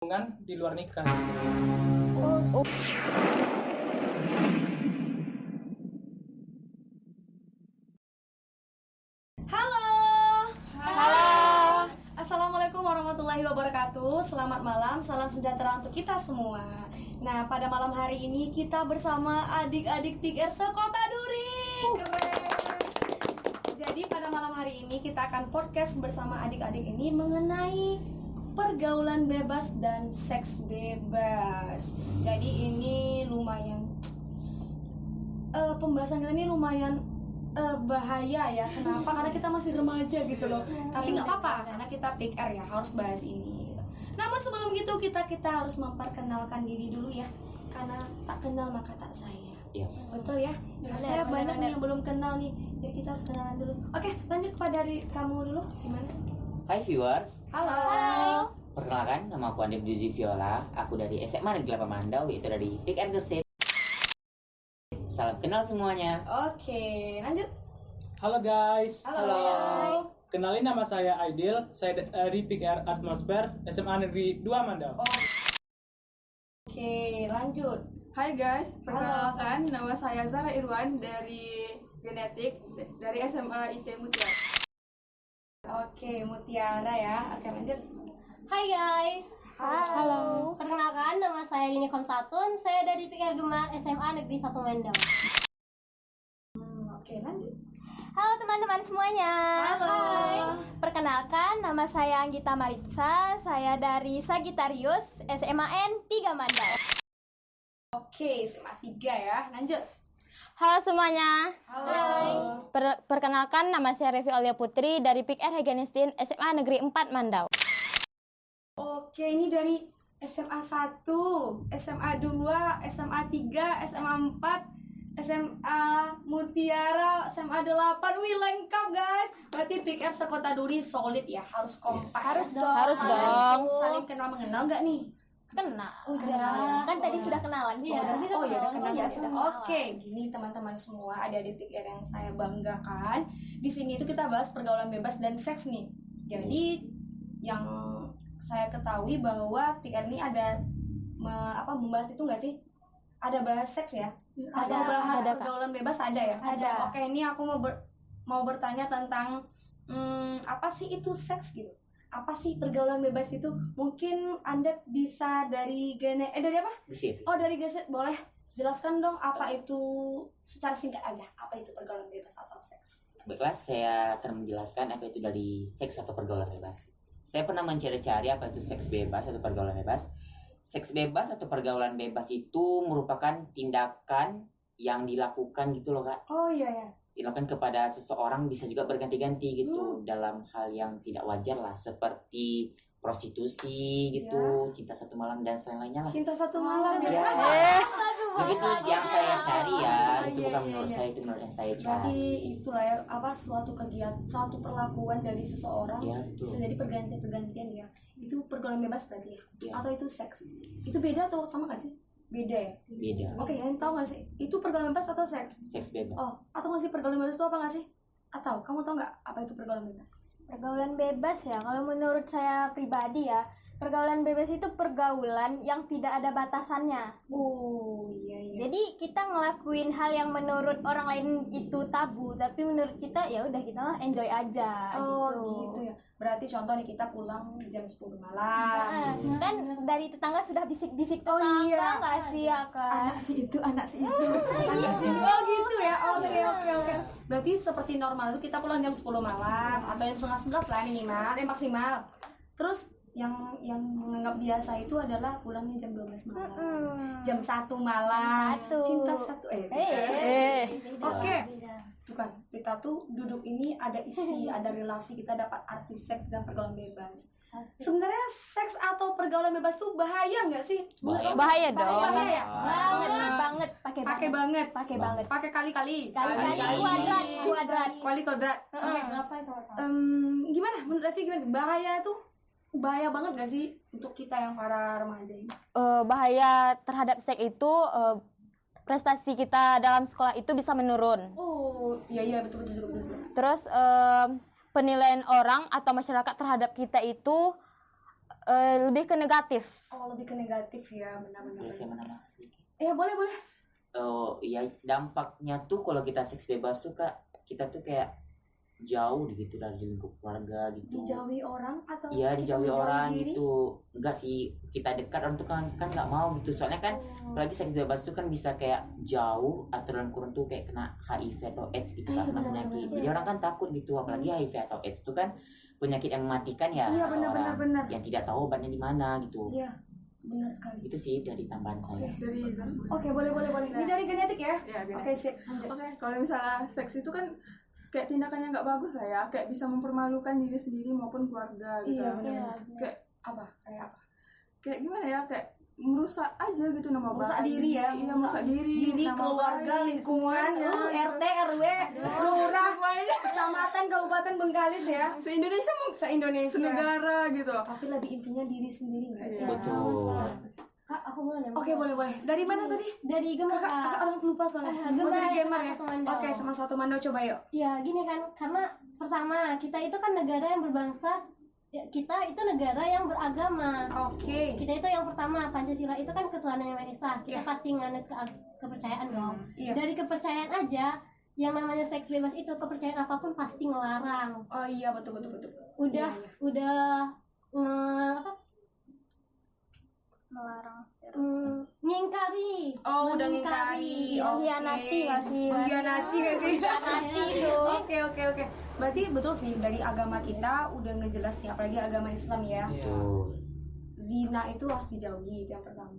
hubungan di luar nikah. Halo. Assalamualaikum warahmatullahi wabarakatuh. Selamat malam, salam sejahtera untuk kita semua. Nah, pada malam hari ini kita bersama adik-adik PIKR sekota Duri. Keren. Jadi pada malam hari ini kita akan podcast bersama adik-adik ini mengenai pergaulan bebas dan seks bebas. Jadi ini lumayan pembahasan kita ini lumayan bahaya ya. Kenapa? Karena kita masih remaja gitu loh. Tapi nggak apa-apa karena kita PIKR ya harus bahas ini. Namun sebelum itu kita harus memperkenalkan diri dulu ya. Karena tak kenal maka tak sayang. Iya. Betul ya. Nah, saya banyak nih yang belum kenal nih. Jadi kita harus kenalan dulu. Oke, lanjut kepada dari kamu dulu. Gimana? Hai viewers, Halo. perkenalkan nama aku Andep Juzi Viola. Aku dari SMA Negeri 8 Mandau, yaitu dari PIKR Gesit. Salam kenal semuanya. Oke, lanjut. Halo guys, Halo. kenalin nama saya Aidil. Saya dari PIKR Atmosfer SMA Negeri 2 Mandau. Oke, lanjut. Hai guys, perkenalkan nama saya Zara Irwan dari Genetik dari SMA IT Mutiara. Oke, Mutiara ya. Oke, lanjut. Hai guys. Halo. Perkenalkan nama saya Dini Komsatun. Saya dari PIKR Gemar SMA Negeri 1 Mandau. Oke, lanjut. Halo teman-teman semuanya. Halo. Hai. Perkenalkan nama saya Anggita Maritsa. Saya dari Sagittarius SMAN 3 Mandau. Oke, SMA 3 ya. Lanjut. Halo semuanya. Halo. Perkenalkan nama saya Revi Aulia Putri dari PIKR Hegenistin SMA Negeri 4 Mandau. Oke, ini dari SMA 1, SMA 2, SMA 3, SMA 4, SMA Mutiara, SMA 8. Wih, lengkap guys. Berarti PIKR sekota Duri solid ya, harus kompak. Harus Kalian dong. Saling kenal mengenal nggak nih? Kenal. Kenal ya? Kan tadi sudah kenalan. Oh ya, udah kenal ya. sudah Oke, gini teman-teman semua, adik-adik PIKR yang saya banggakan. Di sini itu kita bahas pergaulan bebas dan seks nih. Jadi yang saya ketahui bahwa PIKR ini ada membahas itu nggak sih? Ada bahas seks ya? Atau bahas ada, Kak. pergaulan bebas ada ya? Ada. Oke, ini aku mau bertanya tentang apa sih itu seks gitu? Apa sih pergaulan bebas itu? Mungkin Anda bisa dari dari apa? Gesit. Oh, dari Gesit, boleh jelaskan dong apa itu secara singkat aja, apa itu pergaulan bebas atau seks? Baiklah, saya akan menjelaskan apa itu dari seks atau pergaulan bebas. Saya pernah mencari-cari apa itu seks bebas atau pergaulan bebas. Seks bebas atau pergaulan bebas itu merupakan tindakan yang dilakukan gitu loh, Kak. Oh iya ya. Dilakukan kepada seseorang, bisa juga berganti-ganti gitu dalam hal yang tidak wajar lah, seperti prostitusi gitu, cinta satu malam dan lain-lainnya lah. Cinta satu malam ya. Ya, begitu yang saya cari ya. Itu Iya, bukan iya, menurut iya. saya, itu menurut yang saya Berarti cari. itulah ya, suatu kegiatan, suatu perlakuan dari seseorang Ya, bisa betul. jadi pergantian ya. Itu pergaulan bebas berarti ya. Ya. Atau itu seks. Itu beda atau sama gak sih? Beda ya. Beda. Oke, yang tahu gak sih? Itu pergaulan bebas atau seks? Seks bebas. Oh, atau nggak sih pergaulan bebas itu apa nggak sih? Atau kamu tahu nggak apa itu pergaulan bebas? Pergaulan bebas ya. Kalau menurut saya pribadi ya, pergaulan bebas itu pergaulan yang tidak ada batasannya. Oh iya iya. Jadi kita ngelakuin hal yang menurut orang lain itu tabu, tapi menurut kita ya udah kita mah enjoy aja. Oh gitu ya. Berarti contoh nih kita pulang jam 10 malam. Nah, kan dari tetangga sudah bisik-bisik Oh, tetangga iya. nggak sih ya kan? Anak si itu, anak si itu, anak si itu. Oh gitu ya. Oke. Berarti seperti normal itu kita pulang jam 10 malam atau jam setengah 11 lah minimal, maksimal. Terus yang menganggap biasa itu adalah pulangnya jam 12 malam. Jam 1 malam. Jam 1. Cinta satu Oke. Tuh kan, kita tuh duduk ini ada isi, ada relasi, kita dapat arti seks dan pergaulan bebas. Sebenarnya seks atau pergaulan bebas tuh bahaya nggak sih? Menurut kamu? Bahaya dong. Bahaya ya? banget Pakai banget. Pakai kali-kali. kuadrat. Oke. Gimana? Menurut Evi gimana sih? Bahaya tuh bahaya banget gak sih untuk kita yang para remaja ini? Bahaya terhadap seks itu prestasi kita dalam sekolah itu bisa menurun. Oh, iya betul juga. Terus penilaian orang atau masyarakat terhadap kita itu lebih ke negatif. Oh, lebih ke negatif ya, benar-benar. Boleh saya menambah sedikit? Ya, boleh. Oh iya, dampaknya tuh kalau kita seks bebas tuh Kak, kita tuh kayak jauh gitu dari lingkup keluarga gitu. Dijauhi orang atau Iya, kita dijauhi menjauhi orang diri? gitu. Enggak sih, kita dekat orang tuh kan nggak mau gitu. Soalnya kan apalagi seks bebas tuh kan bisa kayak jauh atau dalam kurun tuh kayak kena HIV atau AIDS gitu Iya, kan, kena benar, penyakit. benar. Jadi orang kan takut gitu, apalagi HIV atau AIDS tuh kan penyakit yang mematikan ya. Iya, kata orang. benar. Yang tidak tahu obatnya di mana gitu. Iya, benar sekali. Itu sih dari tambahan saya. Dari Zara. Oke, boleh. Ini dari genetik ya? Ya, genetik. Oke, sip. Lanjut. Oke, kalau misalnya seks itu kan kayak tindakannya nggak bagus lah ya, kayak bisa mempermalukan diri sendiri maupun keluarga gitu. Iya, benar. Kayak Kayak apa? kayak gimana ya, kayak merusak aja gitu nama Merusak baik. diri ya, Iya, merusak diri, nama keluarga, baik, lingkungan, semuanya, gitu. RT, RW, lurah, Semuanya. kecamatan, kabupaten Bengkalis ya. Se-Indonesia mau Se-Indonesia. se-negara gitu. Tapi lebih intinya diri sendiri nggak sih? Iya. Betul. Kak, aku boleh nanya? Oke, boleh. Dari mana tadi? Dari Gemar, Kakak Kak. orang lupa soalnya. Gemar Oh, dari sama gamer ya? satu Mandau. Oke, sama satu Mandau coba yuk. Ya gini kan, karena pertama kita itu kan negara yang berbangsa, ya, kita itu negara yang beragama. Oke. Kita itu yang pertama, Pancasila itu kan ketuhanan yang Maha Esa. Kita Iya. pasti nganut kepercayaan dong. Iya. Dari kepercayaan aja, yang namanya seks bebas itu kepercayaan apapun pasti ngelarang. Oh iya, betul. Udah Iya. udah Melarang secara ngingkari. Oh, udah ngingkari. Oke. Mengkhianati nggak sih? Mengkhianati nggak sih? Mengkhianati dong. Oke. Berarti betul sih, dari agama kita udah ngejelas nih, apalagi agama Islam ya. Iya. Betul. Zina itu harus dijauhi, itu yang pertama.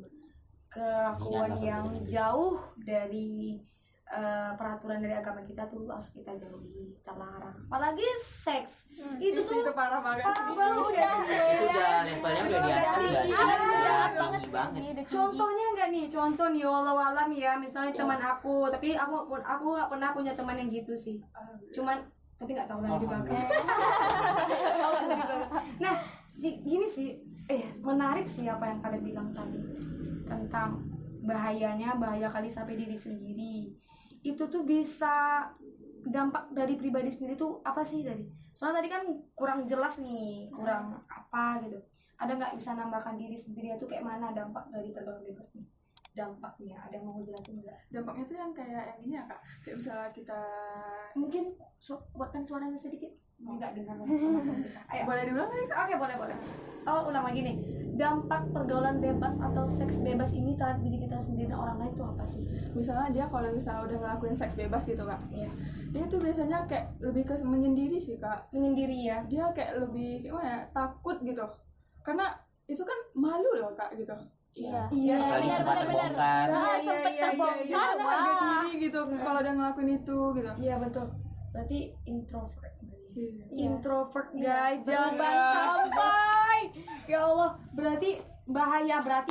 Kelakuan Zina yang bakal jauh dari peraturan dari agama kita tuh harus kita jauhi, kita larang. Apalagi seks. Itu tuh Itu parah banget. parah banget udah sih. Itu udah levelnya udah di atas udah sih. Udah tinggi banget. Contohnya enggak nih? Contoh nih, walau alam ya, misalnya teman aku, tapi aku nggak pernah punya teman yang gitu sih. Cuman tapi nggak tahu lah di bagus. Nah, gini sih, menarik sih apa yang kalian bilang tadi tentang bahaya kali sampai diri sendiri. Itu tuh bisa dampak dari pribadi sendiri tuh apa sih tadi? Soalnya tadi kan kurang jelas nih, kurang apa gitu. Ada nggak bisa nambahkan diri sendiri itu kayak mana dampak dari pergaulan bebas nih? Dampaknya ada yang mau jelasin nggak? Dampaknya tuh yang kayak yang ini ya Kak, kayak misalnya kita Mungkin kuatkan suaranya sedikit. Nggak dengar lah. Ayo. boleh diulang kali Kak? Oke, boleh. Oh, ulang lagi nih. Dampak pergaulan bebas atau seks bebas ini terhadap diri kita sendiri dan orang lain itu apa sih? Misalnya dia kalau misalnya udah ngelakuin seks bebas gitu Kak, Iya. dia tuh biasanya kayak lebih ke menyendiri sih Kak. Menyendiri ya. Dia kayak lebih gimana ya, takut gitu, karena itu kan malu loh Kak gitu. Iya. Iya, Apalagi benar, sempat benar. terbongkar. Sempet terbongkar. Gimana harga diri gitu kalau dia ngelakuin itu gitu. Iya, betul. Berarti introvert. Iya. Introvert Iya. guys, jangan sampai. Ya Allah, berarti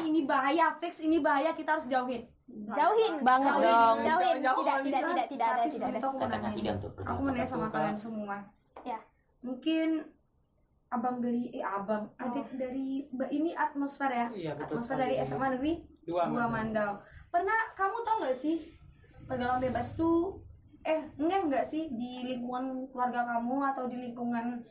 ini bahaya fix, ini bahaya, kita harus jauhin. Jauhin banget Jauhin. dong. Jauhin, Jauh kalau tidak ada, Tapi tidak ada. sebelum itu aku mau Katakan nanya. tidak untuk Aku mau nanya sama Betul, kalian Kak. semua. Ya. Mungkin adik dari ini atmosfer ya. Iya, betul Atmosfer sekali. dari SMA Negeri Dua Mandau. Pernah kamu tahu nggak sih pergaulan bebas tuh enggak sih di lingkungan keluarga kamu atau di lingkungan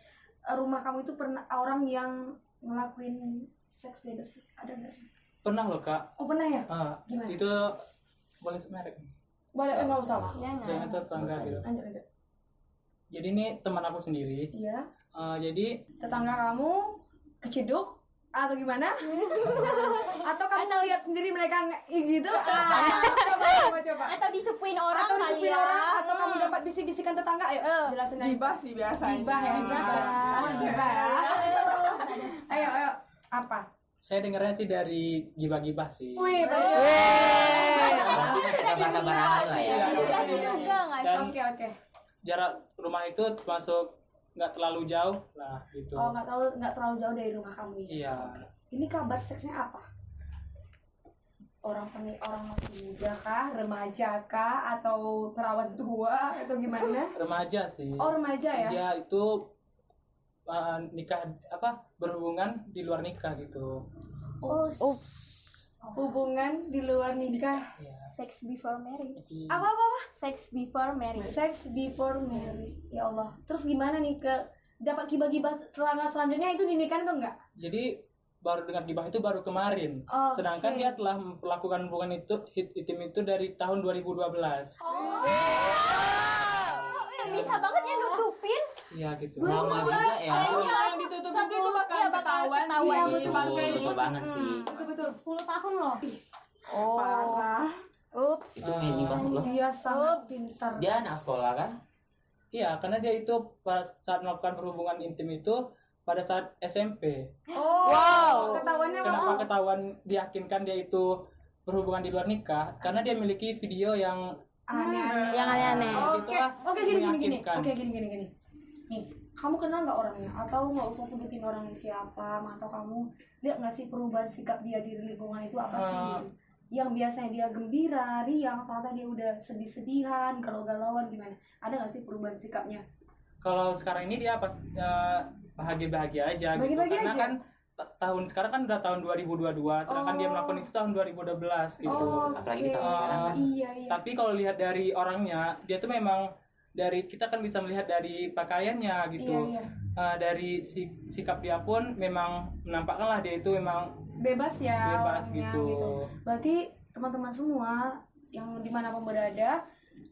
rumah kamu itu pernah orang yang ngelakuin seks bebas? Ada nggak sih? Pernah loh Kak. Oh, pernah ya? Gimana? Itu boleh merek. Boleh, nggak usah. Jangan tetangga Usah. gitu. Lanjut. Jadi ini teman aku sendiri. Iya. Jadi Tetangga kamu keciduk atau gimana? Atau kamu lihat sendiri mereka gitu? Coba. Atau dicepuin orang Atau kali dicepuin ya. orang, atau kamu dapat bisik-bisikan tetangga? Ayo, jelasin aja. Gibah sih biasanya. Gibah ya, gibah ya. Ayo, apa? saya dengarnya sih dari gibah-gibah sih. Wih, bagus. Berarti masih kabar-kabar awal lah ya. Sudah diduga nggak sih? Dan Oke. jarak rumah itu termasuk nggak terlalu jauh lah gitu. Oh, nggak terlalu jauh dari rumah kamu ya? Iya. Ini kabar seksnya apa? Orang masih muda kah, remaja kah, atau perawat tua, atau gimana? Remaja sih. Oh, remaja ya? Dia itu nikah berhubungan di luar nikah gitu. Ups. Hubungan di luar nikah. Iya. Sex before marriage. Apa? Sex before marriage. Sex before marriage. Ya Allah. Terus gimana nih dapat gibah-gibah selanjutnya itu dinikahin atau enggak? Jadi baru dengar gibah itu baru kemarin. Sedangkan dia telah melakukan hubungan itu intim itu dari tahun 2012. Bisa banget ya nutupin. Iya gitu. Lama juga ya. Yang ditutupin itu bakal ketahuan sih. Bangkai Betul banget sih. betul. 10 tahun loh. Parah. Ups. Itu amazing banget loh. Dia sangat pintar. Dia anak sekolah kan? Iya, karena dia itu saat melakukan perhubungan intim itu pada saat SMP. Wow. Ketahuannya Kenapa ketahuan diyakinkan dia itu berhubungan di luar nikah? Karena dia memiliki video yang aneh-aneh. Yang aneh-aneh. Oke, gini. meyakinkan. Oke, gini. Nih, kamu kenal nggak orangnya? Atau nggak usah sebutin orangnya siapa? Atau kamu lihat nggak sih perubahan sikap dia di lingkungan itu apa sih? Yang biasanya dia gembira, riang, ternyata dia udah sedih-sedihan, galau-galauan gimana? Ada nggak sih perubahan sikapnya? Kalau sekarang ini dia bahagia-bahagia aja gitu. Bahagia-bahagia Karena aja? kan tahun sekarang kan udah tahun 2022, sedangkan dia melakukan itu tahun 2012 gitu. Apalagi di tahun sekarang kan. Iya. Tapi kalau lihat dari orangnya, dia tuh memang dari kita kan bisa melihat dari pakaiannya gitu. Iya. Dari sikap dia pun memang menampakkan lah dia itu memang Bebas ya. bebas orangnya, gitu. Berarti teman-teman semua yang dimanapun berada,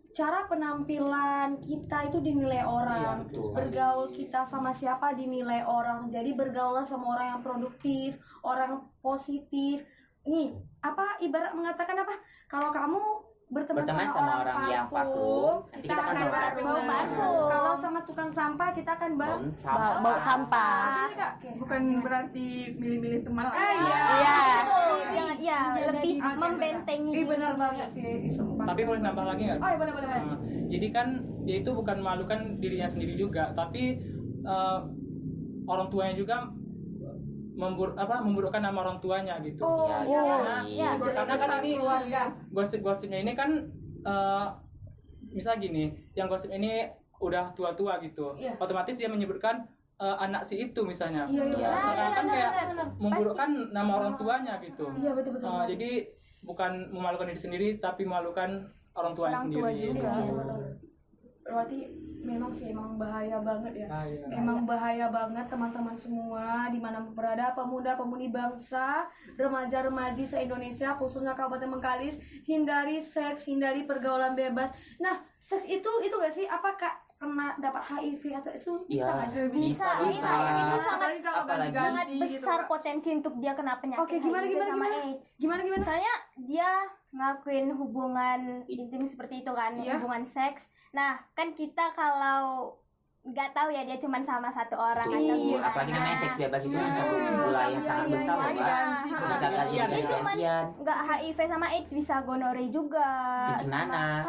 cara penampilan kita itu dinilai orang, Iya, betul. bergaul kita sama siapa dinilai orang. Jadi bergaullah sama orang yang produktif, orang positif. Nih, apa ibarat mengatakan apa? Kalau kamu berteman sama orang yang parfum, nanti kita akan bau parfum. Kalau sama tukang sampah kita akan Bau sampah. Tapi Kak, bukan berarti milih-milih teman lah. Iya. Iya. Jangan ya lebih membentengi. Benar banget sih, sempat. Tapi boleh nambah lagi nggak? Oh, iya, boleh. Jadi kan dia itu bukan malukan dirinya sendiri juga, tapi orang tuanya juga memburukkan nama orang tuanya gitu. Oh, iya. Karena kan ini keluarga. gosip-gosipnya ini kan misal gini, yang gosip ini udah tua-tua gitu, Iya. otomatis dia menyebutkan anak si itu misalnya. Iya. Karena kan kayak benar. memburukkan nama orang tuanya gitu. Iya, betul. Jadi bukan memalukan diri sendiri, tapi memalukan orang tuanya Orang tua sendiri. juga. Iya, betul. Berarti memang sih emang bahaya banget ya. Bahaya. Emang bahaya banget teman-teman semua di mana berada, pemuda-pemudi bangsa, remaja-remaji se-Indonesia khususnya Kabupaten Bengkalis, hindari seks, hindari pergaulan bebas. Nah, seks itu gak sih apakah pernah dapat HIV atau itu bisa Iya, nggak sih? bisa. Itu sangat Apalagi kalau Apalagi sangat ganti gitu, besar Kak. potensi untuk dia kena penyakit Oke, gimana, HIV gimana, sama gimana? AIDS. Gimana? Misalnya dia ngelakuin hubungan intim seperti itu kan, Iya. hubungan seks. Nah, kan kita kalau nggak tahu ya dia cuma sama satu orang atau Betul. gimana. Apalagi namanya seks bebas itu mencakup wilayah yang sangat besar loh, Mbak. Ganti. Bisa ganti Iya, Dia cuman gantian. nggak HIV sama AIDS, bisa gonore juga. Kencing nanah.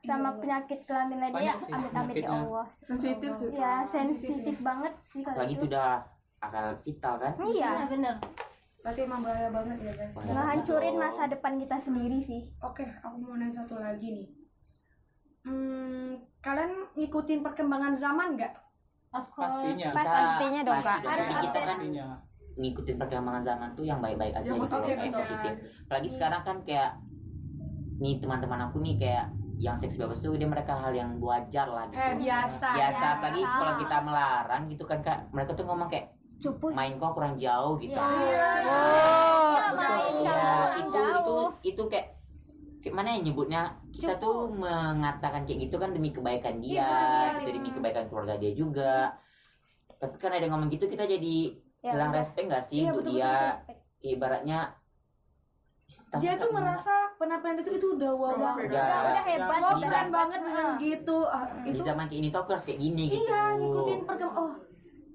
Sama Iya. penyakit kelamin lainnya ya Banyak sih amit-amit ya penyakitnya. Allah. Sensitif sih. Ya sensitif banget sih kalau Apalagi itu udah akal vital kan. Iya bener. Berarti emang bahaya banget ya guys. Bahaya. Ngehancurin masa depan kita sendiri sih. Oke, aku mau nanya satu lagi nih. Kalian ngikutin perkembangan zaman nggak? Of course. Pastinya. Pastinya dong, Kak. Pasti Harus dong. Kita update. kan Pastinya. ngikutin perkembangan zaman tuh yang baik-baik aja Yang gitu loh, positif, yang betul. positif. Apalagi sekarang kan kayak nih teman-teman aku nih kayak yang seks bebas tuh dia mereka hal yang wajar lah gitu. Biasa. Biasa, apalagi kalau kita melarang gitu kan Kak, mereka tuh ngomong kayak Cupu. main kok kurang jauh gitu. Iya. Oh. Main Iya, kamu kurang jauh. itu kayak mana ya nyebutnya, kita Cukup. tuh mengatakan kayak gitu kan demi kebaikan dia, Iya, betul sekali. gitu, demi kebaikan keluarga dia juga. Tapi kan ada yang ngomong gitu kita jadi Ya, hilang bener. respect gak sih Iya, untuk betul, dia, Respect. kayak ibaratnya Dia tuh merasa penampilan itu udah wow banget. Udah hebat. Wow, Bisa. keren banget dengan gitu. di Itu zaman kayak ini tuh aku harus kayak gini gitu. iya ngikutin perkembangan. Oh,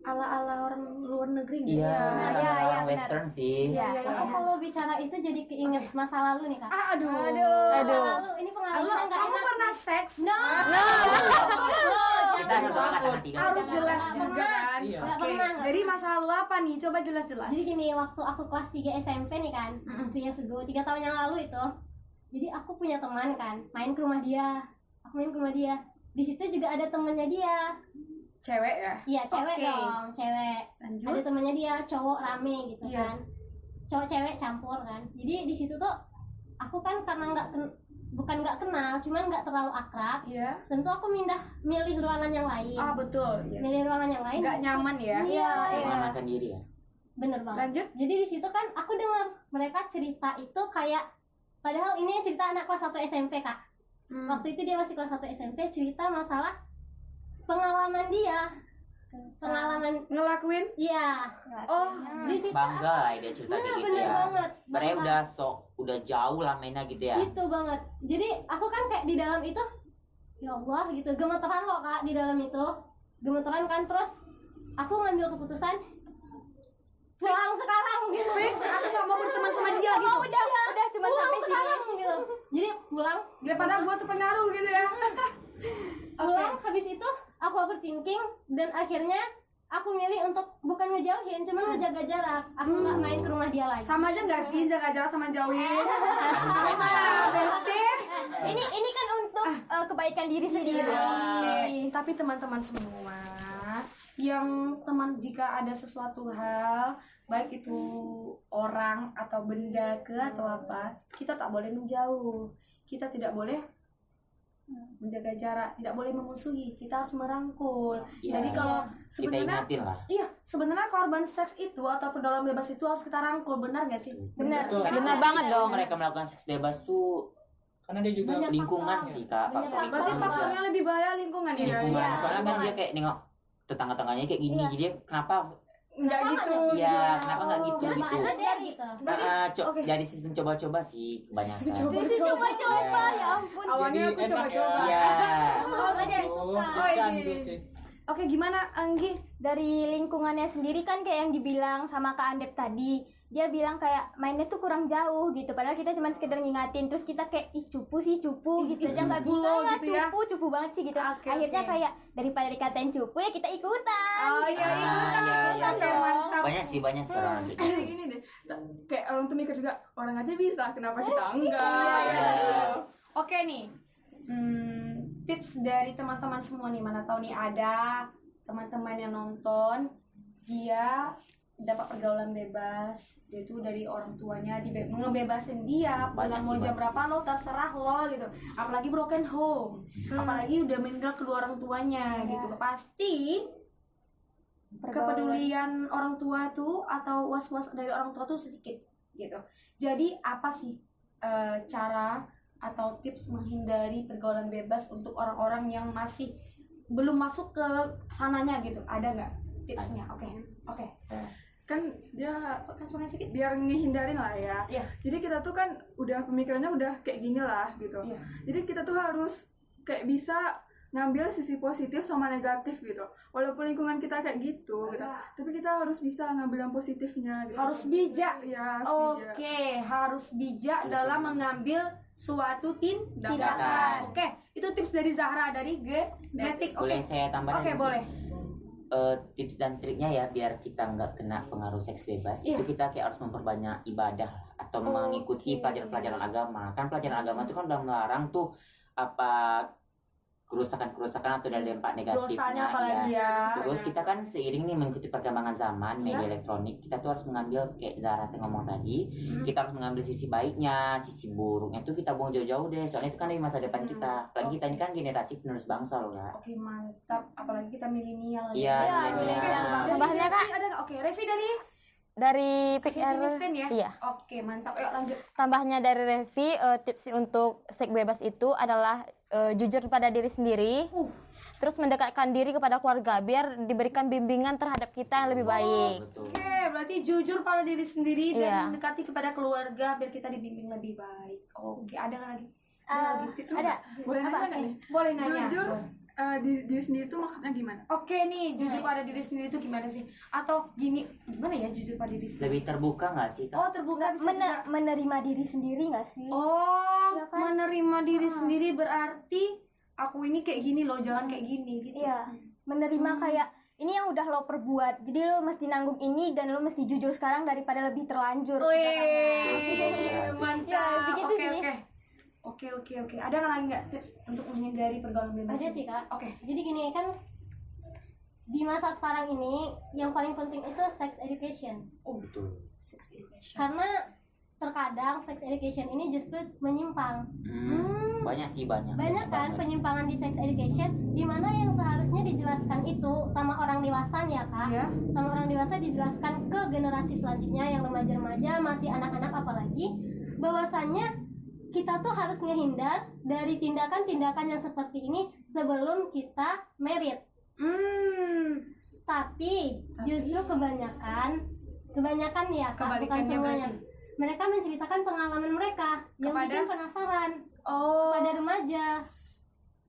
ala-ala orang luar negeri gitu. Iya, Nah, iya, orang benar. western sih. Iya, iya, Aku iya. kalau bicara itu jadi keinget masa lalu nih kak. Aduh. Masa lalu ini pengalaman Halo, yang gak kamu enak. pernah seks? Kita harus semangat hati dong. Harus jelas juga kan. Iya. Nggak Oke. pernah. Jadi masa lalu apa nih? Coba jelas-jelas. Jadi gini, waktu aku kelas 3 SMP nih kan, 3 years ago, 3 tahun yang lalu itu. Jadi aku punya teman kan, main ke rumah dia. Aku main ke rumah dia. Di situ juga ada temannya dia. Cewek ya? Iya, cewek Oke. dong, cewek. Lanjut. Ada temannya dia, cowok rame gitu Iya. kan. Cowok cewek campur kan. Jadi di situ tuh aku kan karena bukan nggak kenal, cuman nggak terlalu akrab. Iya. Tentu aku milih ruangan yang lain. Ah, betul. Yes. Milih ruangan yang lain. Nggak di situ- nyaman ya? Iya, iya. Mengamankan diri ya. Bener banget. Lanjut. Jadi di situ kan aku dengar mereka cerita itu kayak, padahal ini yang cerita anak kelas 1 SMP Kak. Waktu itu dia masih kelas 1 SMP, cerita masalah pengalaman dia. Pengalaman, Ngelakuin? iya. Oh, Di situ Bangga lah dia cerita kayak gitu bener ya. banget. Mereka Bangga. udah jauh lah mainnya gitu ya. Gitu banget. Jadi aku kan kayak di dalam itu, ya Allah gitu, gemeteran loh Kak di dalam itu. Gemeteran kan, terus aku ngambil keputusan pulang sekarang gitu. Fix, aku nggak mau berteman sama dia gitu. Udah cuma Pulang sampai sini. sekarang gitu. Jadi pulang, Daripada gue terpengaruh gitu ya. pulang habis itu aku overthinking dan akhirnya aku milih untuk bukan ngejauhin, cuma ngejaga jarak. Aku nggak main ke rumah dia lagi. Sama aja nggak sih jaga jarak sama jauhin? Bestie. Ini kan untuk kebaikan diri sendiri. Oke, tapi teman-teman semua yang jika ada sesuatu hal baik itu orang atau benda atau apa, kita tak boleh menjauh, kita tidak boleh menjaga jarak, tidak boleh memusuhi, kita harus merangkul. Ya, Jadi kalau kita sebenarnya ingatin lah. iya, sebenarnya korban seks itu atau pergaulan bebas itu harus kita rangkul, benar gak sih? Benar. Betul. Benar banget dong. Mereka melakukan seks bebas tuh Karena dia juga Banyak lingkungan faktor. sih kak, Banyak faktor faktor. Berarti lingkungan faktornya juga. lebih bahaya lingkungan ya? Lingkungan. Iya, Soalnya kan banget. dia kayak nengok tetangga-tangganya kayak gini, jadi kenapa? Nggak gitu. Iya, kenapa nggak gitu Terus gitu? ada dia gitu. Berarti Oke. Dari sistem coba-coba sih kebanyakan. Sisi coba-coba Iya. ya ampun. awalnya Jadi aku enak coba-coba. Iya. Oh, jadi Oh, suka. candu sih. Oke, gimana Anggi? Dari lingkungannya sendiri kan kayak yang dibilang sama Kak Andep tadi, dia bilang kayak mainnya tuh kurang jauh gitu, padahal kita cuma sekedar ngingatin, terus kita kayak ih cupu gitu ih, aja nggak cupu bisa lo ya, gitu ya. cupu banget sih gitu. Oke, Akhirnya oke. kayak daripada dikatain cupu ya kita ikutan. Oh iya, Ah, ikutan. iya, Oke, iya. mantap. Banyak sih orang gitu. Gini deh, kayak orang tuh mikir juga, orang aja bisa, kenapa kita enggak? Iya. Oke nih, tips dari teman-teman semua nih, mana tahu nih ada teman-teman yang nonton, dia dapat pergaulan bebas, dia tuh dari orang tuanya ngebebasin dia, pulang Banyak mau sih, jam banyak berapa lo terserah lo gitu, apalagi broken home, apalagi udah meninggal kedua orang tuanya gitu, pasti kepedulian orang tua tuh atau was-was dari orang tua tuh sedikit gitu. Jadi apa sih cara atau tips menghindari pergaulan bebas untuk orang-orang yang masih belum masuk ke sananya gitu? Ada nggak tipsnya? Oke. Kan dia Kan suaranya sedikit. biar ngehindarin lah ya. Iya. Jadi kita tuh kan udah pemikirannya udah kayak gini lah gitu. Iya. Jadi kita tuh harus kayak bisa ngambil sisi positif sama negatif gitu. Walaupun lingkungan kita kayak gitu gitu. Tapi kita harus bisa ngambil yang positifnya gitu. Harus bijak. Iya, harus bijak. Oke, harus bijak dalam mengambil suatu tindakan. Tindakan. Oke, itu tips dari Zahra dari Genetik. Boleh Oke. saya tambahkan? Oke, di sini? boleh. Tips dan triknya ya biar kita nggak kena pengaruh seks bebas, Iya. itu kita kayak harus memperbanyak ibadah atau mengikuti Oke. pelajaran-pelajaran agama. Kan pelajaran agama itu kan udah melarang tuh apa kerusakan-kerusakan atau dari dampak negatifnya. Dosanya apalagi ya. Terus kita kan seiring nih mengikuti perkembangan zaman media elektronik, kita tuh harus mengambil kayak Zara ngomong tadi, kita harus mengambil sisi baiknya, sisi buruknya tuh kita buang jauh-jauh deh. Soalnya itu kan dari masa depan kita. Apalagi kita ini kan generasi penerus bangsa loh Kak. Oke, mantap. Apalagi kita milenial. Iya, Oke, milenial. dari Tambahannya, Revi Kak? ada nggak? Oke, Revi Dari PR dari Stand ya. Iya. Oke, mantap. Ayo lanjut. Tambahnya dari Revi, tips untuk seks bebas itu adalah jujur pada diri sendiri. Terus mendekatkan diri kepada keluarga biar diberikan bimbingan terhadap kita yang lebih baik. Betul. Oke, berarti jujur pada diri sendiri dan Iya. mendekati kepada keluarga biar kita dibimbing lebih baik. Oke, ada nggak lagi? Ada lagi tips? ada. Boleh nanya nggak nih? Boleh nanya. Jujur diri sendiri itu maksudnya gimana? Oke nih, jujur pada diri sendiri itu gimana sih? Atau gimana ya jujur pada diri sendiri? Lebih terbuka nggak sih Kak? Oh, terbuka bisa juga. Menerima diri sendiri nggak sih? Oh, Ya kan? menerima diri sendiri berarti aku ini kayak gini loh, jangan kayak gini gitu. Iya, menerima kayak ini yang udah lo perbuat, jadi lo mesti nanggung ini dan lo mesti jujur sekarang daripada lebih terlanjur. Wih, mantap. Ya, begitu Oke, sih. oke. Ada nggak lagi nggak tips untuk menghindari pergaulan bebas? Ada ini? sih Kak. Oke. Jadi gini kan, di masa sekarang ini yang paling penting itu sex education. Betul. Sex education. Karena terkadang sex education ini justru menyimpang. Banyak sih, banyak Banyak kan banget. penyimpangan di sex education, di mana yang seharusnya dijelaskan itu sama orang dewasa nih ya kak, Iya. sama orang dewasa dijelaskan ke generasi selanjutnya yang remaja-remaja, masih anak-anak apalagi, bahwasannya kita tuh harus ngehindar dari tindakan-tindakan yang seperti ini sebelum kita married. Tapi justru kebanyakan ya kak, bukan Kebalikannya semuanya. berarti. Mereka menceritakan pengalaman mereka yang Kepada? bikin penasaran Oh. pada remaja.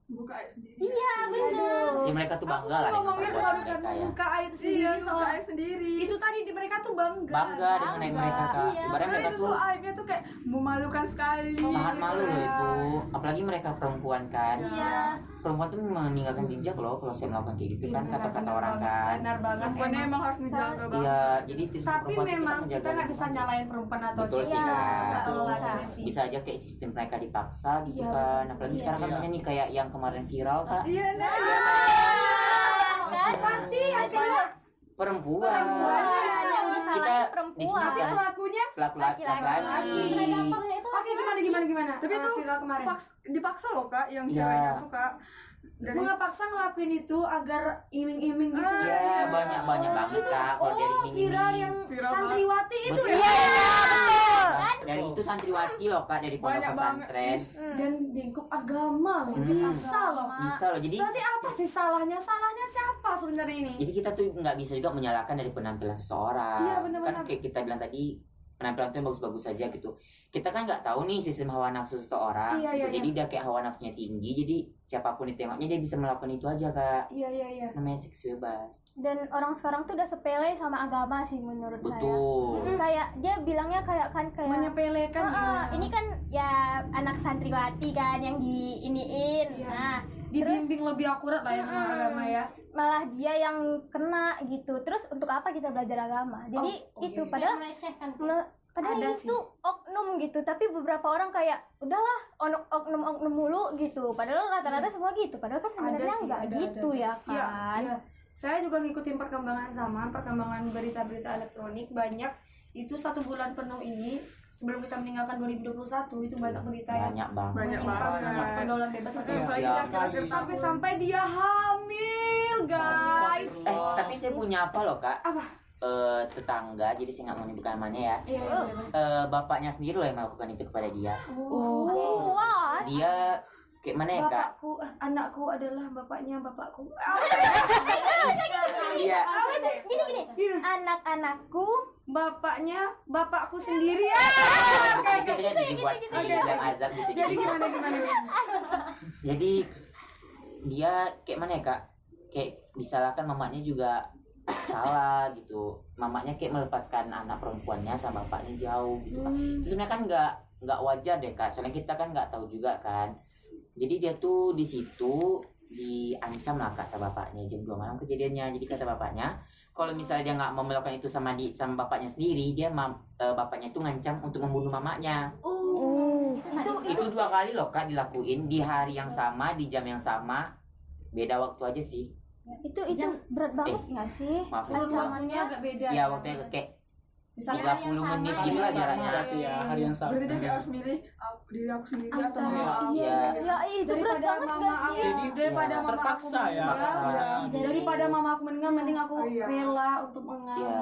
Buka aib sendiri. Iya bener. Ya, mereka tuh Aku bangga lah dengan ngomongin perbuatan barusan mereka ya. buka aib Iya, sendiri buka soal aib sendiri. itu tadi mereka tuh bangga. Bangga dengan aib mereka kak. Iya, Ibaratnya Padahal mereka itu tuh tuh aibnya tuh kayak memalukan sekali. sangat gitu malu loh kan. itu. Apalagi mereka perempuan kan. Iya. Perempuan tuh meninggalkan jejak loh kalau saya melakukan kayak gitu kan, kata-kata orang kan. Benar banget. Perempuannya emang harus menjaga banget. Iya, jadi tips Tapi perempuan tuh memang menjaga kita nggak bisa lingkungan. nyalain perempuan atau Betul sih, cowok. Kak. Betul Betul. lah, sih. Bisa aja kayak sistem mereka dipaksa gitu Iya, kan. betul. Apalagi Iya. sekarang kan Iya. banyak nih kayak yang kemarin viral kak. Iya, nah. Kan pasti akhirnya Perempuan. yang disalahin Kita di perempuan. sini tapi kan pelakunya pelaku Laki-laki. laki. Predatornya itu oke gimana Tapi itu viral kemarin dipaksa loh kak, yang Iya. ceweknya tuh kak. Dari mengapaksa ngelakuin itu agar iming-iming gitu Ah, ya. Iya, banyak banget kak. Kalau dari Oh, ini viral yang Viral santriwati itu Betul. ya. Dari itu santriwati loh kak, dari pondok Banyak pesantren. Dan lingkup agama loh. Bisa loh. Bisa loh. Jadi Berarti apa sih salahnya? Salahnya siapa sebenarnya ini? Jadi kita tuh nggak bisa juga menyalahkan dari penampilan seseorang. Iya, benar-benar. Kan kayak kita bilang tadi, penampilan tuh yang bagus-bagus saja gitu. Kita kan nggak tahu nih sistem hawa nafsu seseorang. Iya, Bisa iya, jadi dia kayak hawa nafsunya tinggi, jadi siapapun ditengoknya dia bisa melakukan itu aja kak. Iya. Namanya seks bebas. Dan orang sekarang tuh udah sepele sama agama sih menurut saya. Betul. Kayak dia bilangnya kayak Menyepelekan "Ah, ya. ini kan ya anak santriwati kan yang diiniin. Iya. Nah, Dibimbing lebih akurat lah ya dengan agama ya. malah dia yang kena gitu. Terus untuk apa kita belajar agama? Jadi Oh, itu iya. padahal melecehkan. padahal Ada ini sih. tuh oknum gitu, tapi beberapa orang kayak udahlah oknum mulu gitu. Padahal rata-rata semua gitu. Padahal kan sebenarnya sih, nggak ada, gitu ada. ya Iya, kan. iya. Saya juga ngikutin perkembangan berita-berita elektronik banyak. Itu 1 bulan penuh ini sebelum kita meninggalkan 2021 itu banyak berita yang Banyak banget. Banyak menyimpang banget. tentang pergaulan bebas atau Apalagi Iya. akhir-akhir tahun. sampai-sampai dia hamil, guys. Tapi saya punya apa loh kak? Apa? Tetangga, jadi saya nggak mau menyebutkan namanya ya. Iya, boleh. Bapaknya sendiri loh yang melakukan itu kepada dia. Wah, Dia kayak mana ya kak? Anakku adalah bapaknya bapakku. Iya. gini. Anak-anakku Bapaknya bapakku sendiri ya. Itu kan dibuat yang azab gitu. Jadi gimana? Jadi dia kayak mana ya kak? Kayak disalahkan mamanya juga salah gitu. Mamanya kayak melepaskan anak perempuannya sama bapaknya jauh gitu kan. Itu sebenarnya kan nggak wajar deh kak. Soalnya kita kan nggak tahu juga kan. Jadi dia tuh di situ diancam lah kak sama bapaknya jam 2 malam kejadiannya. Jadi kata bapaknya, kalau misalnya dia nggak mau melakukan itu sama bapaknya sendiri, dia bapaknya itu ngancam untuk membunuh mamanya. Itu 2 kali loh kak dilakuin di hari yang sama, di jam yang sama, beda waktu aja sih. itu berat banget nggak sih? Maaf ya. Waktunya agak beda. Ya waktunya kayak Misalnya 30 menit sama, gitu lah iya, jaraknya. Berarti ya hari yang sama. Berarti dia kayak harus milih diri aku sendiri atau Antara- mama aku. Iya. Ya itu berat daripada banget mama nggak aku, sih? Jadi, daripada ya, mama aku terpaksa ya. meninggal, Iya. daripada mama aku meninggal, mending aku Iya. rela untuk mengal, Iya.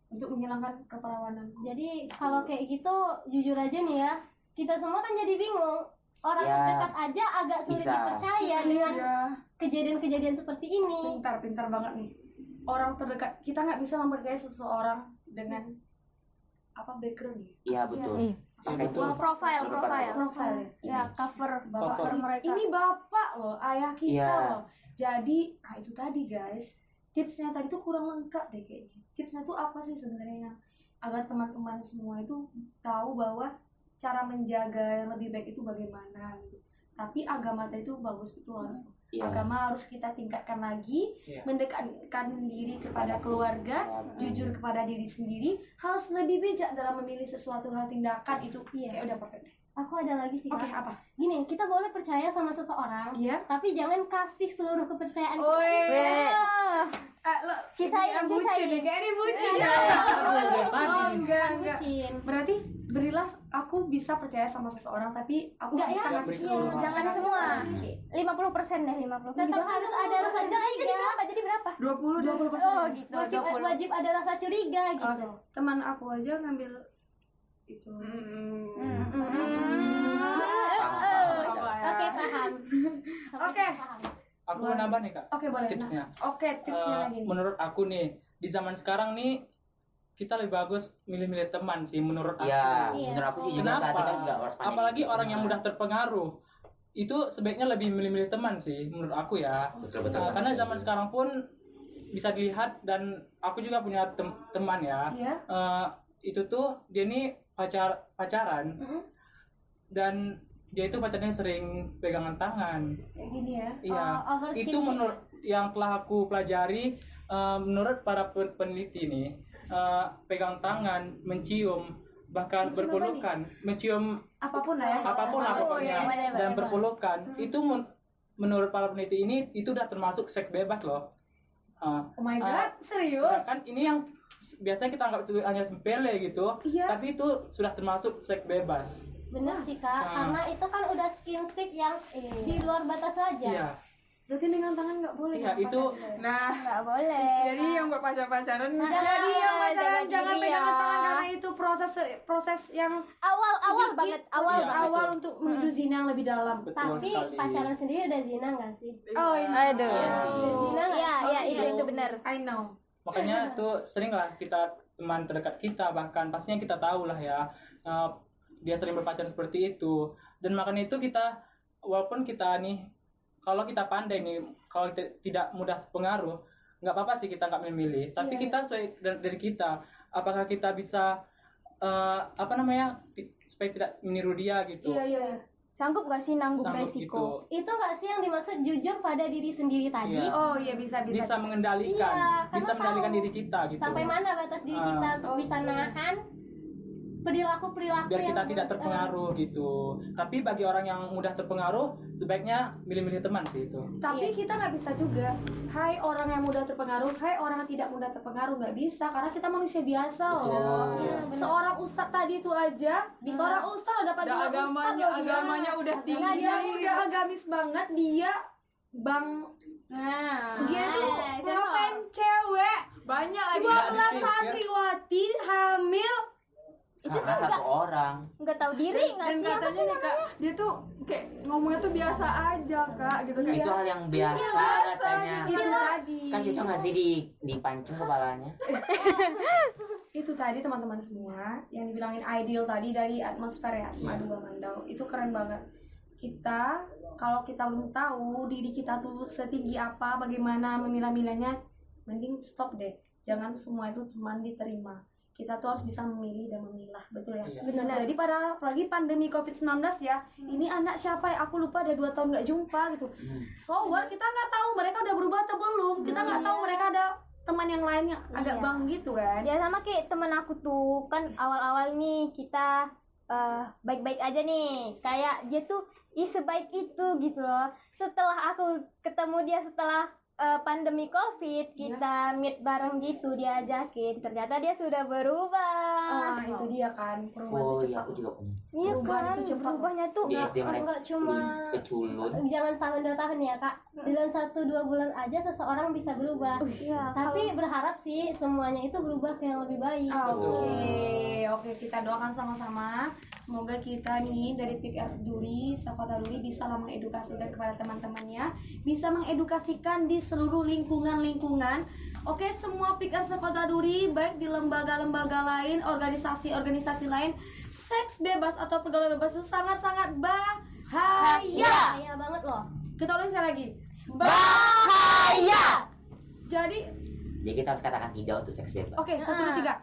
untuk menghilangkan keperawananku. Jadi kalau kayak gitu jujur aja nih ya, kita semua kan jadi bingung. Orang Ya, terdekat aja agak sulit bisa. dipercaya dengan Iya. kejadian-kejadian seperti ini. Pintar banget nih. Orang terdekat, kita nggak bisa mempercayai seseorang dengan apa background ya? Iya betul. Iya. Maka itu Profile. Profile ya. Ya, cover Cover. mereka. Ini bapak loh, ayah kita Iya. loh. Jadi, itu tadi guys, tipsnya tadi tuh kurang lengkap deh kayaknya. Tipsnya tuh apa sih sebenarnya agar teman-teman semua itu tahu bahwa cara menjaga yang lebih baik itu bagaimana gitu. Tapi agama tadi itu bagus, itu harus Iya. agama harus kita tingkatkan lagi, Iya. mendekatkan diri kepada keluarga, jujur kepada diri sendiri, harus lebih bijak dalam memilih sesuatu hal tindakan itu. Iya. Kayak udah perfect deh. Aku ada lagi sih. Oke, Kak. apa? Gini, kita boleh percaya sama seseorang, Iya. tapi jangan kasih seluruh kepercayaan kita. Sisain. Bucin nih, kayak ini bucin. Iya. Oh, enggak. Bucin. Berarti berilah, aku bisa percaya sama seseorang tapi aku Enggak nggak bisa ya, ngasih iya, semua. jangan semua. Oke. 50% deh, 50%. Tetap harus ada rasa Jadi curiga. berapa? Jadi berapa? 20 deh. 20%. Oh gitu. Wajib 20. wajib ada rasa curiga gitu. Oke. Teman aku aja ngambil itu. Oke, paham. Oke. Aku mau nambah nih Kak. Oke, boleh. Tipsnya. Nah, oke, tipsnya Eh, lagi nih. menurut aku nih di zaman sekarang nih kita lebih bagus milih-milih teman sih menurut aku. Iya, Iya. menurut aku sih juga Kenapa? Kak, kita juga harus pandai Apalagi milih orang yang teman. mudah terpengaruh itu sebaiknya lebih milih-milih teman sih menurut aku ya. Betul-betul. Karena zaman sekarang pun bisa dilihat dan aku juga punya teman ya. Iya. Itu tuh dia nih pacaran dan dia itu pacarnya sering pegangan tangan. Kayak gini ya. Iya. Over Itu skin menurut yang telah aku pelajari, menurut para peneliti nih, pegang tangan, mencium, bahkan Mencium apa berpelukan, mencium Apapun lah ya. apapun lah Oh, pokoknya, iya, boleh, dan boleh. berpelukan itu menurut para peneliti ini itu udah termasuk seks bebas loh. Oh my god, serius? Sedangkan ini yang biasanya kita anggap itu hanya sepele gitu, Iya. tapi itu sudah termasuk seks bebas. Bener sih Kak, karena itu kan udah skin stick yang di luar batas saja. Iya, Berarti pegang tangan nggak boleh. iya sama itu. pacar saya? Nah, Nggak boleh. jadi yang buat pacar-pacaran Jadi yang pacaran jangan diri pegangan ya. tangan karena itu proses yang Awal sedikit, banget, awal proses Iya, awal betul. untuk menuju zina yang lebih dalam. Betul Tapi sekali. pacaran sendiri udah zina nggak sih? Oh iya. Aduh. Iya sih. Zina nggak? Iya, iya itu benar. I know. Makanya tuh sering lah kita teman terdekat kita, bahkan pastinya kita tahu lah ya, dia sering berpacaran seperti itu. Dan makanya itu kita, walaupun kita nih, kalau kita pandai nih, kalau tidak mudah terpengaruh, nggak apa-apa sih kita nggak memilih. Tapi Iya. kita sesuai dari kita, apakah kita bisa supaya tidak meniru dia gitu. Iya iya. Sanggup gak sih nanggung Sanggup resiko? gitu. Itu nggak sih yang dimaksud jujur pada diri sendiri tadi? Iya. Oh iya bisa. Bisa mengendalikan, Iya, bisa karena mengendalikan tahu diri kita gitu. Sampai mana batas diri kita untuk bisa nahan perilaku-perilaku Biar kita yang tidak terpengaruh gitu. Tapi bagi orang yang mudah terpengaruh, sebaiknya milih-milih teman sih itu. Tapi kita nggak bisa juga. Hai orang yang mudah terpengaruh, hai orang yang tidak mudah terpengaruh, nggak bisa karena kita manusia biasa loh. Iya. Seorang ustadz tadi itu aja, seorang ustadz udah dapat udah gelar ustadz agamanya loh dia. agamanya udah tinggi. Nah, dia udah agamis banget, dia bang, dia tuh itu ngapain cewek Banyak lagi 12 santriwati hamil. Itu sih Karena enggak satu orang. nggak tahu diri nggak dan sih apa katanya sih nih Kak, dia tuh kayak ngomongnya tuh biasa aja Kak gitu kan. Itu hal yang biasa katanya. Itu tadi. Kan cocok nggak sih dipancung kepalanya? Itu tadi teman-teman semua yang dibilangin ideal tadi dari atmosfer ya Asma Iya. Dua Mandau itu keren banget. Kita kalau kita belum tahu diri kita tuh setinggi apa, bagaimana memilah-milahnya, mending stop deh. Jangan semua itu cuma diterima. Kita tuh harus bisa memilih dan memilah, betul ya? Iya. Benar. Jadi apalagi pandemi COVID-19 ya, ini anak siapa ya? Aku lupa ada 2 tahun nggak jumpa gitu. So what? Kita nggak tahu mereka udah berubah atau belum. Kita nggak tahu mereka ada teman yang lain yang agak Iya. bang gitu kan. Ya sama kayak temen aku tuh kan awal-awal nih kita baik-baik aja nih, kayak dia tuh sebaik itu gitu loh. Setelah aku ketemu dia setelah pandemi COVID, kita meet bareng gitu, dia ajakin, ternyata dia sudah berubah. Ah, itu dia kan perubahan Oh itu iya, cepat. aku juga punya. Iya Perubahan kan, itu cepat. berubahnya tuh Di SD mereka Enggak cuma keculun. jangan setahun 2 tahun ya Kak. Dalam 1-2 bulan aja seseorang bisa berubah. Iya, Tapi berharap sih semuanya itu berubah ke yang lebih baik. Oke, kita doakan sama-sama. Semoga kita nih dari PIKR Duri, Sekota Duri bisa lah mengedukasikan kepada teman-temannya, bisa mengedukasikan di seluruh lingkungan. Oke, semua PIKR Sekota Duri, baik di lembaga-lembaga lain, organisasi-organisasi lain, seks bebas atau pergaulan bebas itu sangat-sangat bahaya. Bahaya banget loh. Kita ulang sekali lagi. bahaya. Jadi, Jadi kita harus katakan tidak untuk seks bebas. oke, 1, 2, 3.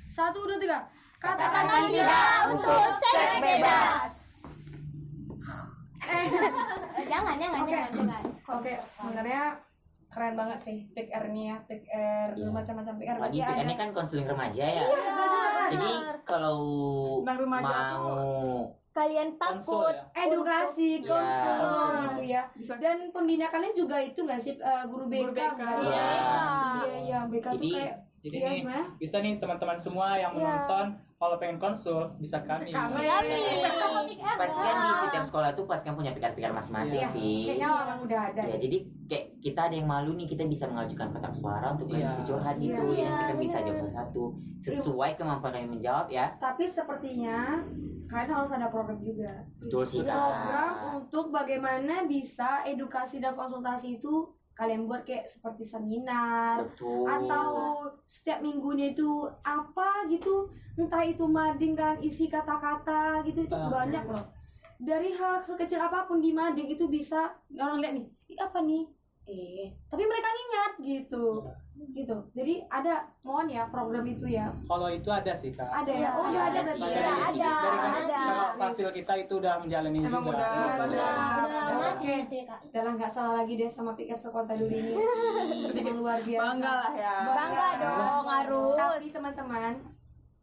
1, 2, 3. Katakan Katakan tidak tidak untuk seks bebas. Jangan. Oke. Jangan. Oke, sebenarnya keren banget sih PIKR ini ya, PIKR Iya. macam-macam PIKR. Lagi Berarti ini ada kan konseling remaja ya. benar. Jadi kalau Tentang remaja mau Kalian Konsul takut ya. edukasi, Iya, konsul konsul. gitu ya. Bisa Dan pembina kalian juga itu nggak sih guru BK? Guru BK. nggak sih? Iya. Iya, BK tuh Jadi kayak Jadi Iya, nih gimana? bisa nih teman-teman semua yang menonton kalau pengen konsul bisa kami. Pastikan di setiap sekolah tuh pastikan punya pikir-pikir masing-masing Iya. sih. Kayaknya orang udah ada. Ya, jadi kayak kita ada yang malu nih, kita bisa mengajukan kotak suara untuk Iya. bisa curhat gitu. Iya, Ya, nanti kan bisa jawab satu sesuai kemampuan kami menjawab ya. Tapi sepertinya kalian harus ada program juga. Betul sih Kak. Program untuk bagaimana bisa edukasi dan konsultasi itu kalian buat kayak seperti seminar Betul. atau setiap minggunya itu apa gitu, entah itu mading kan isi kata-kata gitu, itu banyak loh. Dari hal sekecil apapun di mading itu bisa orang lihat nih, "Ih, apa nih?" Tapi mereka ingat gitu. Gitu. Jadi ada mohon ya program itu ya. Kalau itu ada sih Kak. Ada ya. Oh, udah ada Ada berarti sih, ya. ada sih. Dari kan ada. kalau fasil kita itu udah menjalani Emang juga. udah Iya. pada Oke. gitu ya, Kak. Udah lah, nggak salah lagi deh sama Pikir Sekota Duri ini. Sedikit luar biasa. bangga lah ya. Bangga dong, harus. Tapi teman-teman,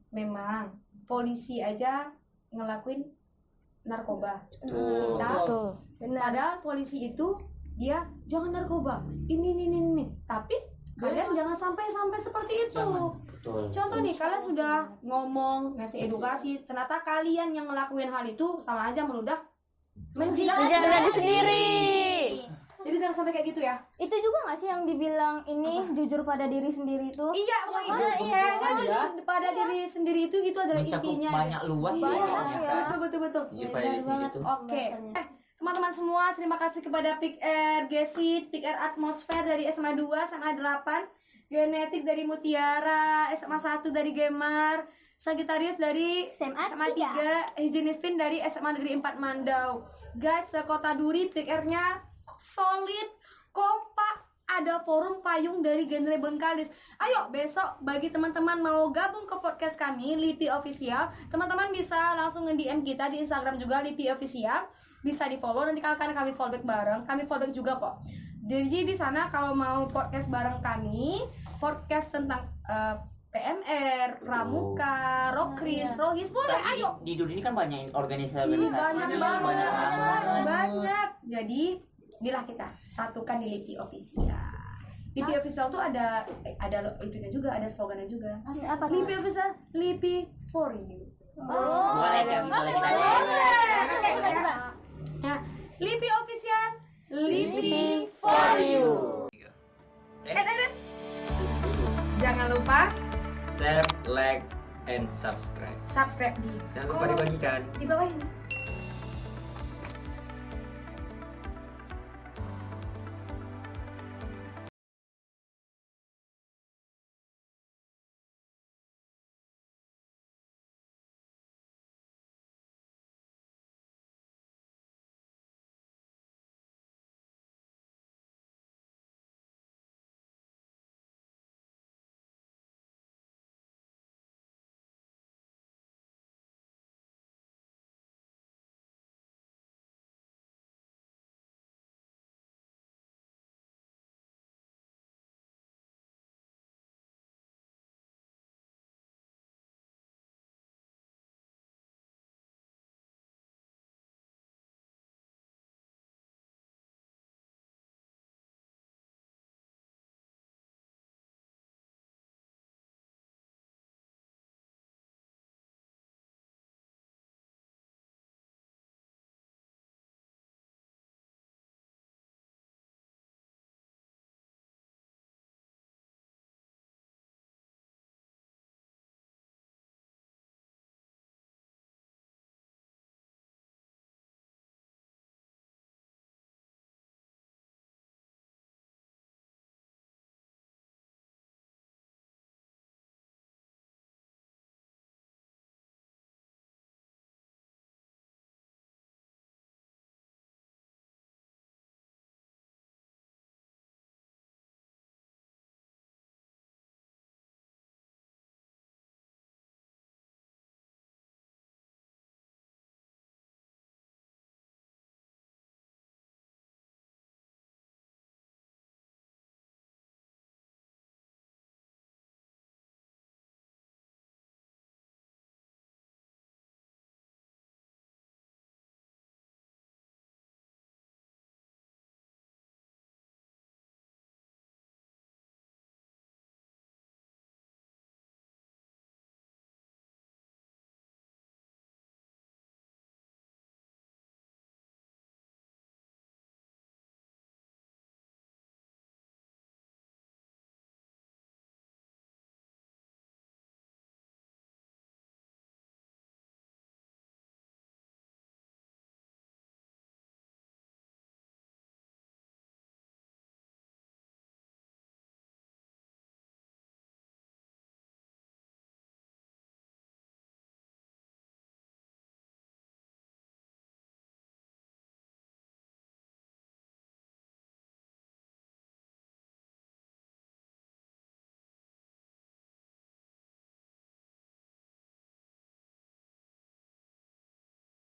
memang polisi aja ngelakuin narkoba. Betul. Kita, padahal polisi itu dia jangan narkoba. Ini. Tapi kalian jangan sampai seperti itu. Betul. Contoh nih, kalian sudah ngomong, ngasih edukasi, ternyata kalian yang ngelakuin hal itu sama aja meludah menjilat Menjalani sendiri. Jadi jangan sampai kayak gitu ya. Itu juga nggak sih yang dibilang ini jujur pada diri sendiri itu? Iya, itu kayaknya jujur pada diri sendiri itu adalah Mencakup intinya. banyak luas Iya, pokoknya kan. betul. Jujur pada diri sendiri tuh. Oke. Teman-teman semua, terima kasih kepada Pick Air Gesit, Pick Air Atmosfer dari SMA 2, SMA 8, Genetik dari Mutiara, SMA 1 dari Gemar, Sagittarius dari SMA 3, Higienistin dari SMA Negeri 4 Mandau. Guys, sekota Duri Pick Air-nya solid, kompak, ada forum payung dari genre Bengkalis. Ayo besok bagi teman-teman mau gabung ke podcast kami LIPI Official, teman-teman bisa langsung nge-DM kita di Instagram juga LIPI Official. Bisa di follow, nanti akan kami fallback bareng. Kami fallback juga kok. Jadi di sana kalau mau podcast bareng kami, podcast tentang PMR, Pramuka, Rokris, Rogis, boleh ayo. Di dunia ini kan banyak organisasi Ih, banyak banget. banget. Banyak. Jadi inilah kita satukan di LIPI Official. LIPI Official tuh ada itunya juga, ada slogannya juga. Apa tuh? LIPI Official, LIPI for you. Boleh kami, boleh kita. Coba. Nah, LIPI Official, LIPI For you. Jangan lupa Share, like, and subscribe. subscribe di Jangan lupa dibagikan. di bawah ini.